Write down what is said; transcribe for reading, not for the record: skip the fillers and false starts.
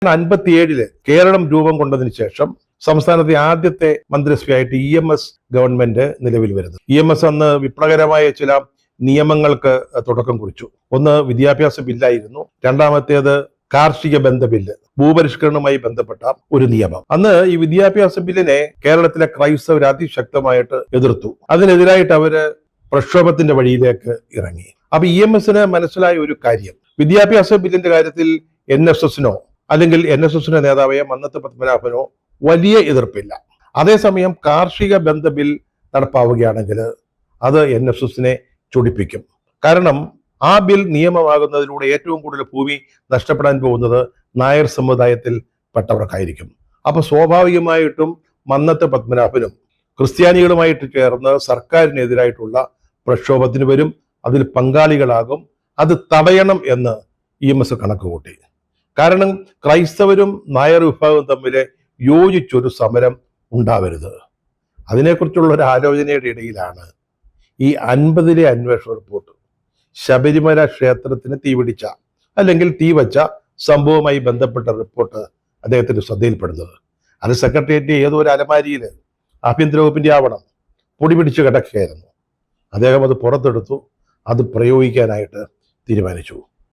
1957 കേരളം രൂപം കൊണ്ടതിന് ശേഷം സംസ്ഥാനത്തെ ആദ്യത്തെ മന്ത്രിസഭയായിട്ട് EMS ഗവൺമെന്റ് നിലവിൽ വരുന്നു. EMS അന്ന് വിപ്ലവകരമായ ചില നിയമങ്ങൾക്ക് തുടക്കം കുറിച്ചു. ഒന്ന് വിദ്യാഭ്യാസ ബില്ലായിരുന്നു. രണ്ടാമത്തേത് കാർഷിക ബന്ധ ബില്ല്, ഭൂപരിഷ്കരണവുമായി ബന്ധപ്പെട്ട ഒരു നിയമം. അന്ന് ഈ വിദ്യാഭ്യാസ ബില്ലിനെ കേരളത്തിലെ ക്രൈസ്തവർ അതിശക്തമായിട്ട് എതിർത്തു. അതിനെതിരായിട്ട് അവര് പ്രക്ഷോഭത്തിന്റെ വഴിയിലേക്ക് ഇറങ്ങി. അപ്പൊ EMSന് മനസ്സിലായ ഒരു കാര്യം, വിദ്യാഭ്യാസ ബില്ലിന്റെ കാര്യത്തിൽ NSSനോ അല്ലെങ്കിൽ NSSന്റെ നേതാവായ മന്നത്ത് പത്മനാഭനോ വലിയ എതിർപ്പില്ല. അതേസമയം കാർഷിക ബന്ധ ബിൽ നടപ്പാവുകയാണെങ്കിൽ അത് NSSനെ ചൊടിപ്പിക്കും. കാരണം ആ ബിൽ നിയമമാകുന്നതിലൂടെ ഏറ്റവും കൂടുതൽ ഭൂമി നഷ്ടപ്പെടാൻ പോകുന്നത് നായർ സമുദായത്തിൽ പെട്ടവർക്കായിരിക്കും. അപ്പൊ സ്വാഭാവികമായിട്ടും മന്നത്ത് പത്മനാഭനും ക്രിസ്ത്യാനികളുമായിട്ട് ചേർന്ന് സർക്കാരിനെതിരായിട്ടുള്ള പ്രക്ഷോഭത്തിന് വരും, അതിൽ പങ്കാളികളാകും. അത് തടയണം എന്ന് EMS കണക്ക് കൂട്ടി. കാരണം ക്രൈസ്തവരും നായർ വിഭാഗവും തമ്മിൽ യോജിച്ചൊരു സമരം ഉണ്ടാവരുത്. അതിനെക്കുറിച്ചുള്ള ഒരു ആലോചനയുടെ ഇടയിലാണ് ഈ 50-ലെ അന്വേഷണ റിപ്പോർട്ട് ശബരിമല ക്ഷേത്രത്തിന് തീപിടിച്ച അല്ലെങ്കിൽ തീവച്ച സംഭവവുമായി ബന്ധപ്പെട്ട റിപ്പോർട്ട് അദ്ദേഹത്തിന്റെ ശ്രദ്ധയിൽപ്പെടുന്നത്. അത് സെക്രട്ടേറിയറ്റ് ഏതോ ഒരു അലമാരിയിൽ ആഭ്യന്തര വകുപ്പിന്റെ ആവണം പൊടി പിടിച്ച് കിടക്കുകയായിരുന്നു. അദ്ദേഹം അത് പുറത്തെടുത്തു, അത് പ്രയോഗിക്കാനായിട്ട് തീരുമാനിച്ചു.